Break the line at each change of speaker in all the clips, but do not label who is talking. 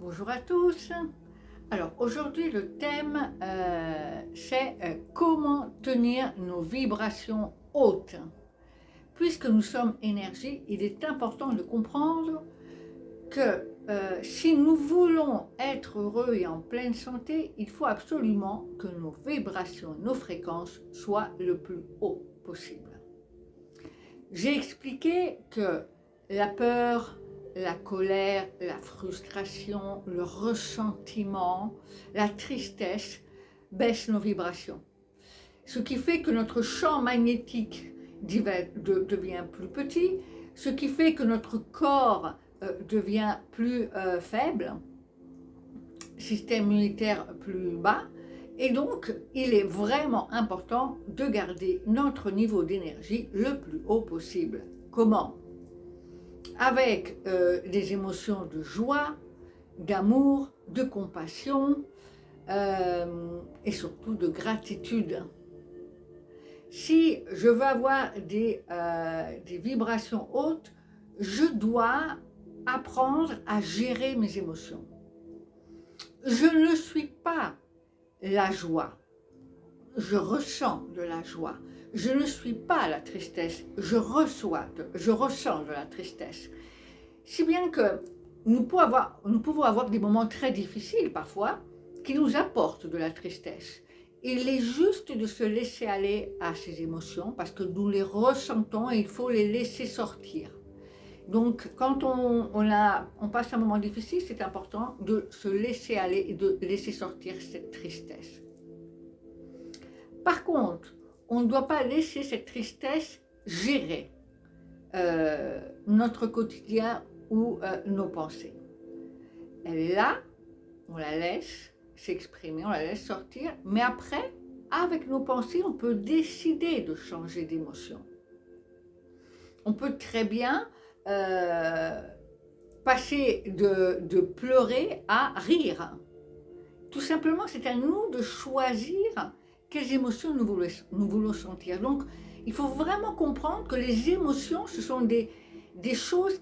Bonjour à tous. Alors aujourd'hui le thème c'est comment tenir nos vibrations hautes. Puisque nous sommes énergie, il est important de comprendre que si nous voulons être heureux et en pleine santé, il faut absolument que nos vibrations, nos fréquences soient le plus haut possible. J'ai expliqué que la peur, la colère, la frustration, le ressentiment, la tristesse baissent nos vibrations. Ce qui fait que notre champ magnétique devient plus petit, ce qui fait que notre corps devient plus faible, système immunitaire plus bas, et donc il est vraiment important de garder notre niveau d'énergie le plus haut possible. Comment ? Avec des émotions de joie, d'amour, de compassion et surtout de gratitude. Si je veux avoir des vibrations hautes, je dois apprendre à gérer mes émotions. Je ne suis pas la joie, je ressens de la joie. Je ne suis pas la tristesse, je ressens de la tristesse. Si bien que nous pouvons avoir des moments très difficiles parfois qui nous apportent de la tristesse. Il est juste de se laisser aller à ces émotions parce que nous les ressentons et il faut les laisser sortir. Donc quand on passe un moment difficile, c'est important de se laisser aller et de laisser sortir cette tristesse. Par contre, on ne doit pas laisser cette tristesse gérer notre quotidien ou nos pensées. Elle est là, on la laisse s'exprimer, on la laisse sortir, mais après, avec nos pensées, on peut décider de changer d'émotion. On peut très bien passer de pleurer à rire. Tout simplement, c'est à nous de choisir quelles émotions nous voulons sentir. Donc, il faut vraiment comprendre que les émotions, ce sont des choses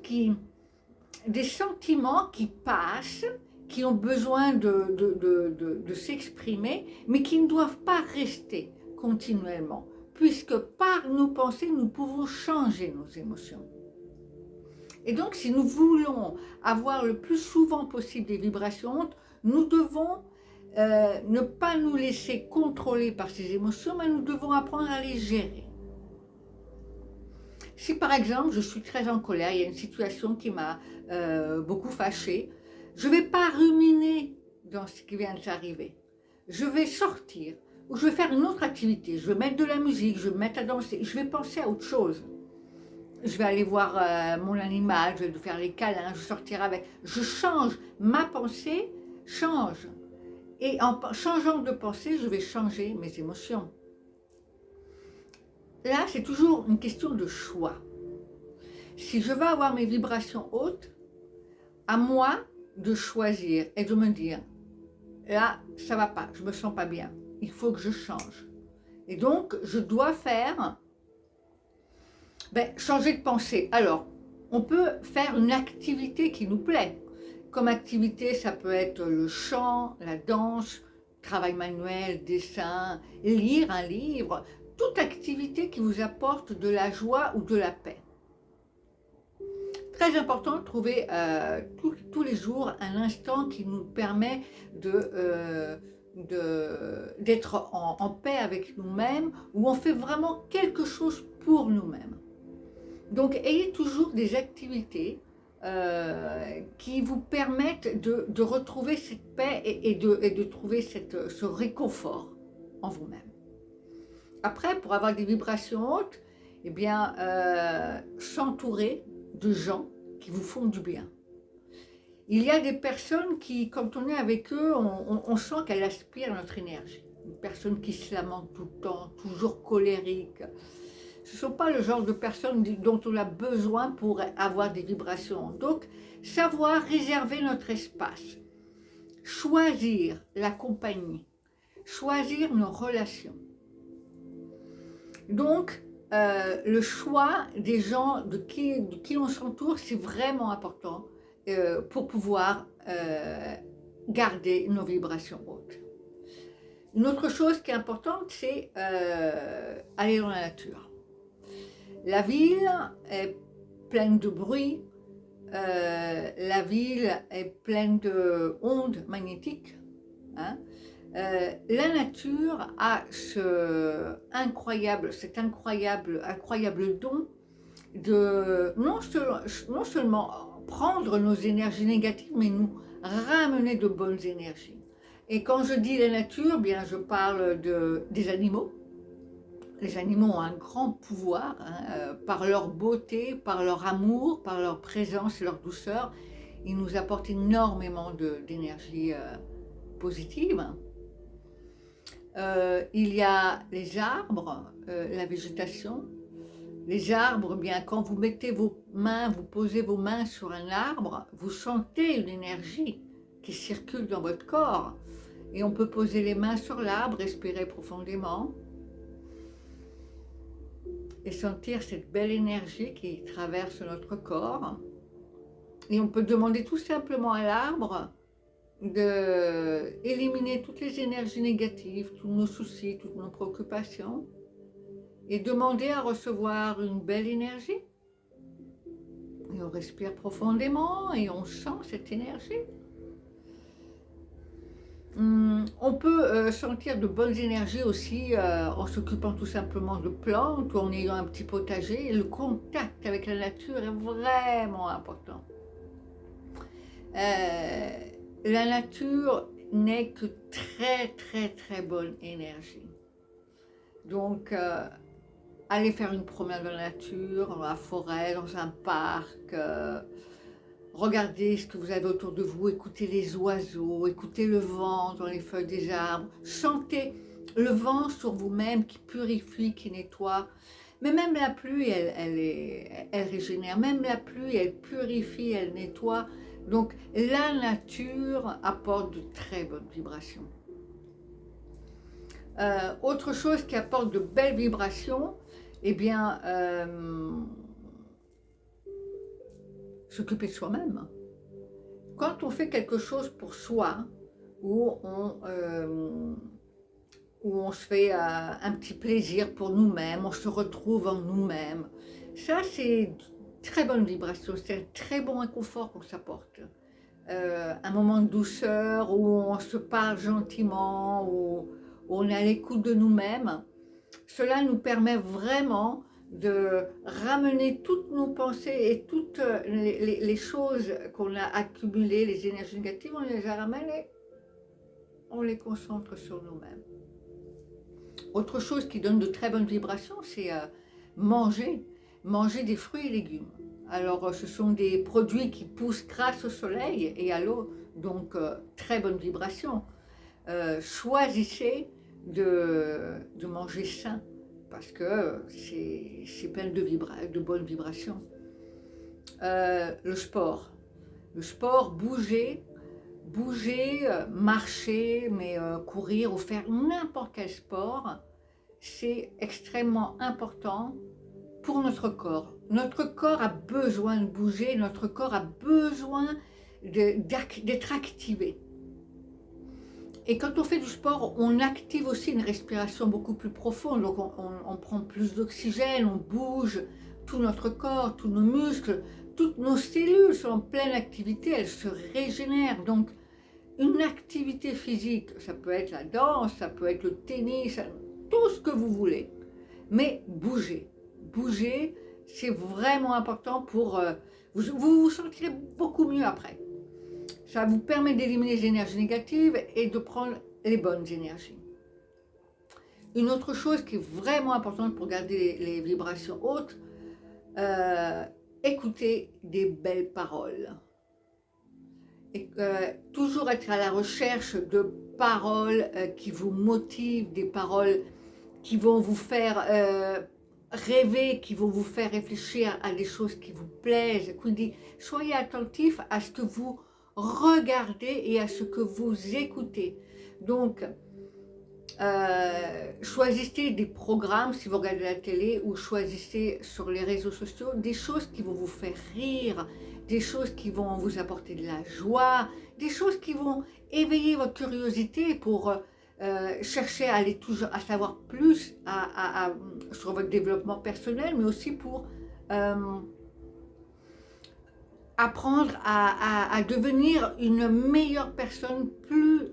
des sentiments qui passent, qui ont besoin de s'exprimer, mais qui ne doivent pas rester continuellement, puisque par nos pensées, nous pouvons changer nos émotions. Et donc, si nous voulons avoir le plus souvent possible des vibrations hautes, nous devons ne pas nous laisser contrôler par ces émotions, mais nous devons apprendre à les gérer. Si par exemple je suis très en colère, il y a une situation qui m'a beaucoup fâchée, je ne vais pas ruminer dans ce qui vient de s'arriver. Je vais sortir, ou je vais faire une autre activité, je vais mettre de la musique, je vais me mettre à danser, je vais penser à autre chose. Je vais aller voir mon animal, je vais lui faire les câlins, je vais sortir avec. Je change, ma pensée change. Et en changeant de pensée, je vais changer mes émotions. Là, c'est toujours une question de choix. Si je veux avoir mes vibrations hautes, à moi de choisir et de me dire, là, ça ne va pas, je ne me sens pas bien, il faut que je change. Et donc, je dois changer de pensée. Alors, on peut faire une activité qui nous plaît. Comme activité, ça peut être le chant, la danse, travail manuel, dessin, lire un livre, toute activité qui vous apporte de la joie ou de la paix. Très important de trouver tous les jours un instant qui nous permet d'être en paix avec nous-mêmes, où on fait vraiment quelque chose pour nous-mêmes. Donc, ayez toujours des activités qui vous permettent de retrouver cette paix et de trouver ce réconfort en vous-même. Après, pour avoir des vibrations hautes, eh bien, s'entourer de gens qui vous font du bien. Il y a des personnes qui, quand on est avec eux, on sent qu'elles aspirent notre énergie. Une personne qui se lamente tout le temps, toujours colérique. Ce ne sont pas le genre de personnes dont on a besoin pour avoir des vibrations. Donc, savoir réserver notre espace, choisir la compagnie, choisir nos relations. Donc, le choix des gens de qui on s'entoure, c'est vraiment important. pour pouvoir garder nos vibrations hautes. Une autre chose qui est importante, c'est aller dans la nature. La ville est pleine de bruit, la ville est pleine de ondes magnétiques. Hein. La nature a cet incroyable don de non seulement prendre nos énergies négatives, mais nous ramener de bonnes énergies. Et quand je dis la nature, bien je parle des animaux. Les animaux ont un grand pouvoir, hein, par leur beauté, par leur amour, par leur présence et leur douceur. Ils nous apportent énormément d'énergie positive. Il y a les arbres, la végétation. Les arbres, bien, quand vous mettez vos mains, vous posez vos mains sur un arbre, vous sentez une énergie qui circule dans votre corps. Et on peut poser les mains sur l'arbre, respirer profondément et sentir cette belle énergie qui traverse notre corps. Et on peut demander tout simplement à l'arbre d'éliminer toutes les énergies négatives, tous nos soucis, toutes nos préoccupations, et demander à recevoir une belle énergie. Et on respire profondément et on sent cette énergie. On peut sentir de bonnes énergies aussi en s'occupant tout simplement de plantes ou en ayant un petit potager. Le contact avec la nature est vraiment important. La nature n'est que très bonne énergie. Donc, allez faire une promenade dans la nature, dans la forêt, dans un parc. Regardez ce que vous avez autour de vous, écoutez les oiseaux, écoutez le vent dans les feuilles des arbres, sentez le vent sur vous-même qui purifie, qui nettoie. Mais même la pluie, elle régénère, même la pluie, elle purifie, elle nettoie. Donc la nature apporte de très bonnes vibrations. Autre chose qui apporte de belles vibrations, eh bien, s'occuper de soi-même. Quand on fait quelque chose pour soi, où on se fait un petit plaisir pour nous-mêmes, on se retrouve en nous-mêmes, ça c'est très bonne vibration, c'est un très bon inconfort qu'on s'apporte. Un moment de douceur où on se parle gentiment, où on est à l'écoute de nous-mêmes, cela nous permet vraiment de ramener toutes nos pensées et toutes les choses qu'on a accumulées, les énergies négatives, on les ramène et on les concentre sur nous-mêmes. Autre chose qui donne de très bonnes vibrations, c'est manger des fruits et légumes. Alors ce sont des produits qui poussent grâce au soleil et à l'eau, donc très bonnes vibrations. Choisissez de manger sain, parce que c'est plein de bonnes vibrations. Le sport, bouger, marcher, mais courir ou faire n'importe quel sport, c'est extrêmement important pour notre corps. Notre corps a besoin de bouger, notre corps a besoin d'être activé. Et quand on fait du sport, on active aussi une respiration beaucoup plus profonde, donc on prend plus d'oxygène, on bouge tout notre corps, tous nos muscles, toutes nos cellules sont en pleine activité, elles se régénèrent. Donc une activité physique, ça peut être la danse, ça peut être le tennis, tout ce que vous voulez, mais bouger, c'est vraiment important pour... vous vous sentirez beaucoup mieux après. Ça vous permet d'éliminer les énergies négatives et de prendre les bonnes énergies. Une autre chose qui est vraiment importante pour garder les vibrations hautes, écouter des belles paroles. Et, toujours être à la recherche de paroles qui vous motivent, des paroles qui vont vous faire rêver, qui vont vous faire réfléchir à des choses qui vous plaisent. Quindi, soyez attentifs à ce que vous regardez et à ce que vous écoutez. Donc, choisissez des programmes si vous regardez la télé ou choisissez sur les réseaux sociaux des choses qui vont vous faire rire, des choses qui vont vous apporter de la joie, des choses qui vont éveiller votre curiosité pour chercher à aller toujours à savoir plus sur votre développement personnel, mais aussi pour apprendre à devenir une meilleure personne, plus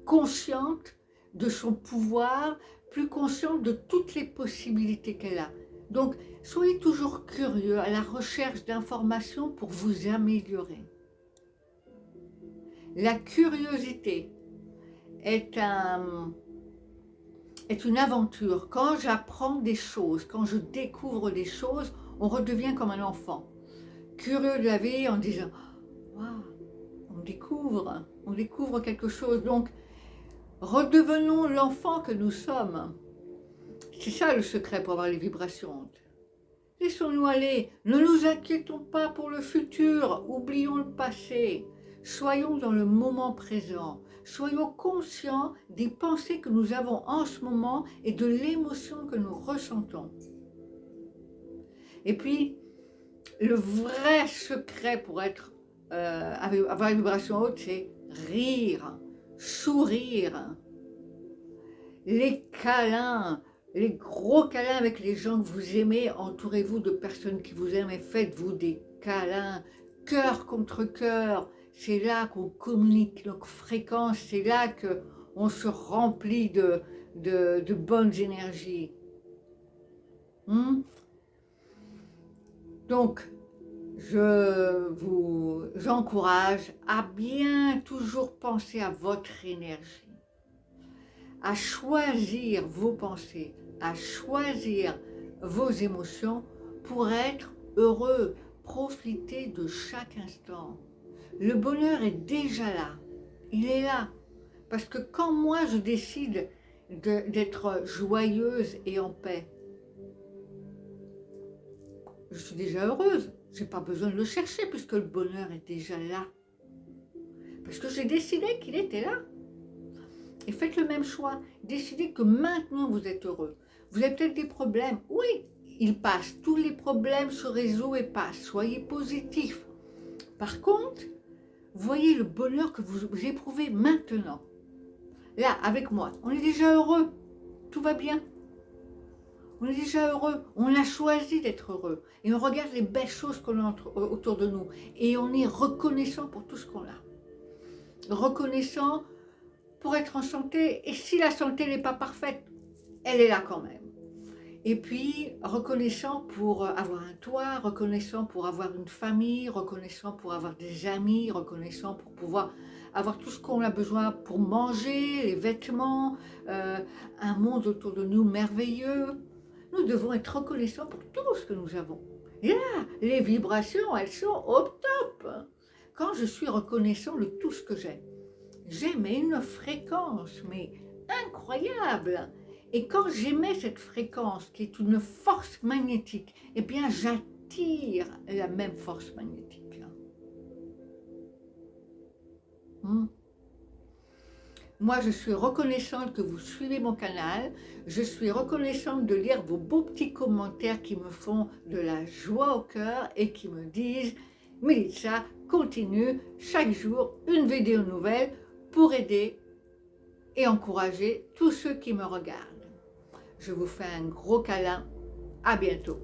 consciente de son pouvoir, plus consciente de toutes les possibilités qu'elle a. Donc, soyez toujours curieux à la recherche d'informations pour vous améliorer. La curiosité est une aventure. Quand j'apprends des choses, quand je découvre des choses, on redevient comme un enfant. Curieux de la vie en disant « Waouh, on découvre quelque chose ». Donc, redevenons l'enfant que nous sommes. C'est ça le secret pour avoir les vibrations hautes. Laissons-nous aller, ne nous inquiétons pas pour le futur, oublions le passé. Soyons dans le moment présent, soyons conscients des pensées que nous avons en ce moment et de l'émotion que nous ressentons. Et puis, le vrai secret pour avoir une vibration haute, c'est rire, sourire, les câlins, les gros câlins avec les gens que vous aimez, entourez-vous de personnes qui vous aiment et faites-vous des câlins, cœur contre cœur, c'est là qu'on communique nos fréquences, c'est là qu'on se remplit de bonnes énergies. Donc, je vous encourage à bien toujours penser à votre énergie, à choisir vos pensées, à choisir vos émotions pour être heureux, profiter de chaque instant. Le bonheur est déjà là, il est là. Parce que quand moi je décide d'être joyeuse et en paix, je suis déjà heureuse. Je n'ai pas besoin de le chercher puisque le bonheur est déjà là. Parce que j'ai décidé qu'il était là. Et faites le même choix. Décidez que maintenant vous êtes heureux. Vous avez peut-être des problèmes. Oui, ils passent. Tous les problèmes se résolvent et passent. Soyez positifs. Par contre, voyez le bonheur que vous éprouvez maintenant. Là, avec moi, on est déjà heureux. Tout va bien. On est déjà heureux, on a choisi d'être heureux. Et on regarde les belles choses qu'on a autour de nous. Et on est reconnaissant pour tout ce qu'on a. Reconnaissant pour être en santé. Et si la santé n'est pas parfaite, elle est là quand même. Et puis, reconnaissant pour avoir un toit, reconnaissant pour avoir une famille, reconnaissant pour avoir des amis, reconnaissant pour pouvoir avoir tout ce qu'on a besoin pour manger, les vêtements, un monde autour de nous merveilleux. Nous devons être reconnaissants pour tout ce que nous avons. Et là, les vibrations, elles sont au top. Quand je suis reconnaissant de tout ce que j'ai mais une fréquence, mais incroyable. Et quand j'émets cette fréquence, qui est une force magnétique, eh bien j'attire la même force magnétique. Moi, je suis reconnaissante que vous suivez mon canal. Je suis reconnaissante de lire vos beaux petits commentaires qui me font de la joie au cœur et qui me disent « Mélissa, continue chaque jour une vidéo nouvelle pour aider et encourager tous ceux qui me regardent. » Je vous fais un gros câlin. À bientôt.